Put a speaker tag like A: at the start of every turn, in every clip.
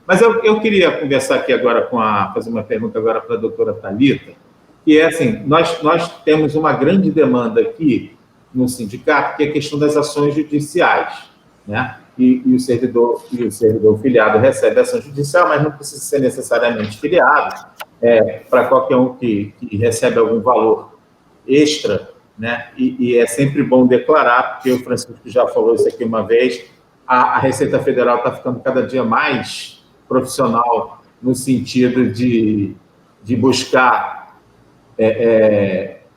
A: Mas eu queria conversar aqui agora fazer uma pergunta agora para a doutora Thalita, que é assim, nós temos uma grande demanda aqui no sindicato, que é a questão das ações judiciais, né? E o servidor filiado recebe ação judicial, mas não precisa ser necessariamente filiado, para qualquer um que recebe algum valor extra, né? E é sempre bom declarar, porque o Francisco já falou isso aqui uma vez, a Receita Federal está ficando cada dia mais profissional no sentido de buscar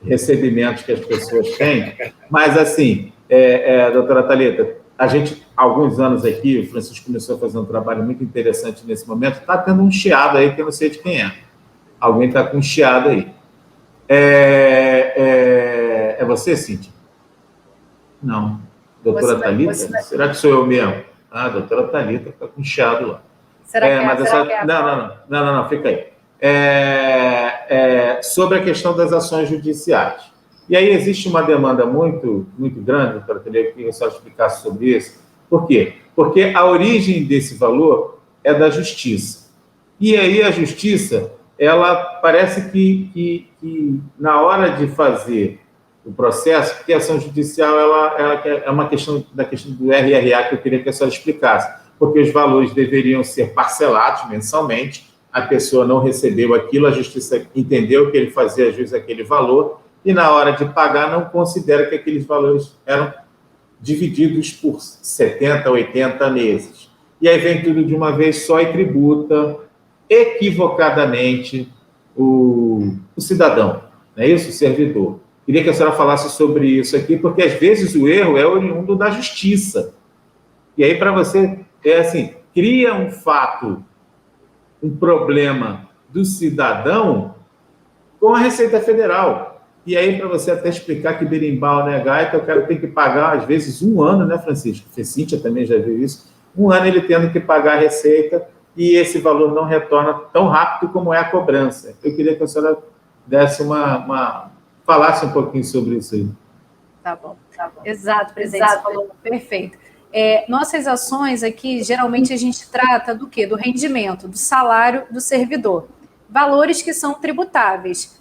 A: recebimentos que as pessoas têm, mas assim, doutora Thalita, a gente, há alguns anos aqui, o Francisco começou a fazer um trabalho muito interessante nesse momento, está tendo um chiado aí que eu não sei de quem é. Alguém está com um chiado aí. É você, Cíntia? Não. Doutora Thalita? Será que sou eu mesmo? Ah, doutora Thalita está com chiado lá.
B: Será que é?
A: Não, fica aí. Sobre a questão das ações judiciais. E aí existe uma demanda muito, muito grande, doutora Thalita, eu queria só explicar sobre isso. Por quê? Porque a origem desse valor é da justiça. E aí a justiça, ela parece que na hora de fazer o processo, porque a ação judicial ela é uma questão do RRA que eu queria que a senhora explicasse, porque os valores deveriam ser parcelados mensalmente, a pessoa não recebeu aquilo, a justiça entendeu que ele fazia jus àquele valor, e na hora de pagar não considera que aqueles valores eram divididos por 70, 80 meses. E aí vem tudo de uma vez só e tributa equivocadamente o cidadão, não é isso? O servidor. Queria que a senhora falasse sobre isso aqui, porque às vezes o erro é oriundo da justiça. E aí, para você, cria um fato, um problema do cidadão com a Receita Federal. E aí, para você até explicar que berimbau não é gaita, o cara tem que pagar, às vezes, 1 ano, né, Francisco? Cíntia também já viu isso. 1 ano ele tendo que pagar a Receita e esse valor não retorna tão rápido como é a cobrança. Eu queria que a senhora desse falasse um pouquinho sobre isso aí.
B: Tá bom. Exato, presidente, você falou perfeito. Nossas ações aqui, geralmente a gente trata do quê? Do rendimento, do salário do servidor. Valores que são tributáveis.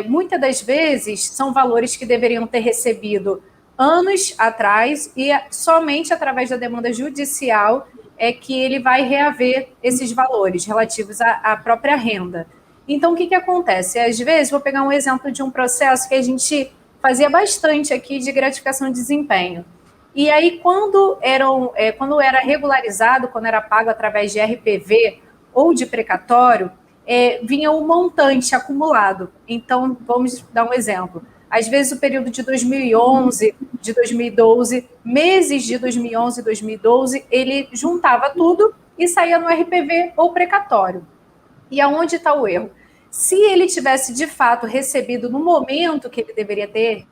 B: Muitas das vezes são valores que deveriam ter recebido anos atrás e somente através da demanda judicial é que ele vai reaver esses valores relativos à própria renda. Então, o que acontece? Às vezes, vou pegar um exemplo de um processo que a gente fazia bastante aqui de gratificação de desempenho. E aí, quando era regularizado, quando era pago através de RPV ou de precatório, vinha um montante acumulado. Então, vamos dar um exemplo. Às vezes, o período de 2011, de 2012, meses de 2011 e 2012, ele juntava tudo e saía no RPV ou precatório. E aonde está o erro? Se ele tivesse, de fato, recebido no momento que ele deveria ter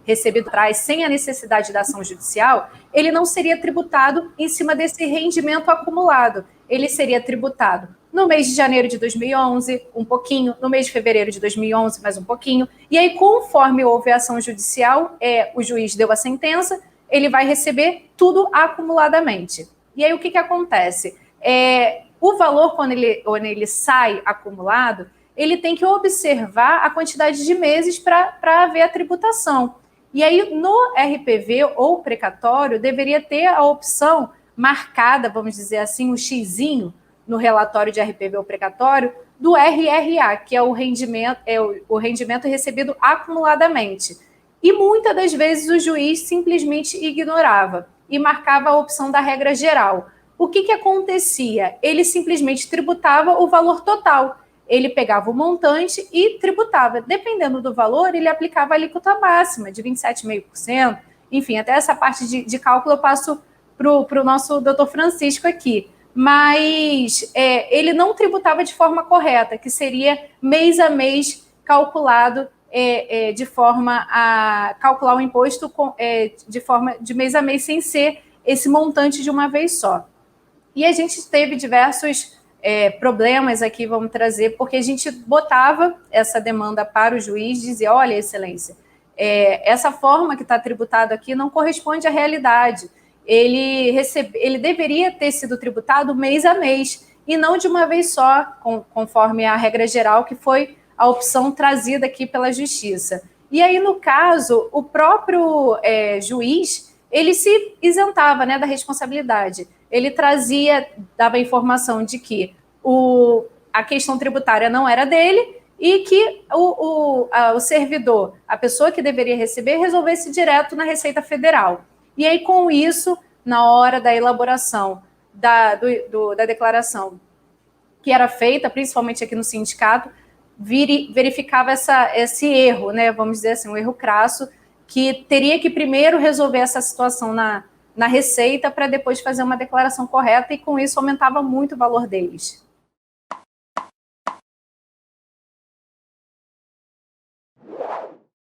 B: recebido atrás, sem a necessidade da ação judicial, ele não seria tributado em cima desse rendimento acumulado. Ele seria tributado no mês de janeiro de 2011, um pouquinho, no mês de fevereiro de 2011, mais um pouquinho, e aí, conforme houve a ação judicial, o juiz deu a sentença, ele vai receber tudo acumuladamente. E aí, o que acontece? O valor, quando ele sai acumulado, ele tem que observar a quantidade de meses para ver a tributação. E aí, no RPV ou precatório, deveria ter a opção marcada, vamos dizer assim, um xizinho no relatório de RPV ou precatório, do RRA, que é o rendimento recebido acumuladamente. E muitas das vezes o juiz simplesmente ignorava e marcava a opção da regra geral. O que acontecia? Ele simplesmente tributava o valor total. Ele pegava o montante e tributava. Dependendo do valor, ele aplicava a alíquota máxima de 27,5%. Enfim, até essa parte de cálculo eu passo para o nosso doutor Francisco aqui. Mas ele não tributava de forma correta, que seria mês a mês calculado de forma a calcular o imposto de forma de mês a mês, sem ser esse montante de uma vez só. E a gente teve diversos problemas aqui, vamos trazer, porque a gente botava essa demanda para o juiz, dizia, olha, excelência, essa forma que está tributado aqui não corresponde à realidade. Ele deveria ter sido tributado mês a mês, e não de uma vez só, conforme a regra geral, que foi a opção trazida aqui pela Justiça. E aí, no caso, o próprio juiz, ele se isentava, né, da responsabilidade. Ele dava a informação de que a questão tributária não era dele e que o servidor, a pessoa que deveria receber, resolvesse direto na Receita Federal. E aí, com isso, na hora da elaboração da declaração que era feita, principalmente aqui no sindicato, verificava esse erro, né, vamos dizer assim, um erro crasso, que teria que primeiro resolver essa situação na Receita para depois fazer uma declaração correta, e com isso aumentava muito o valor deles.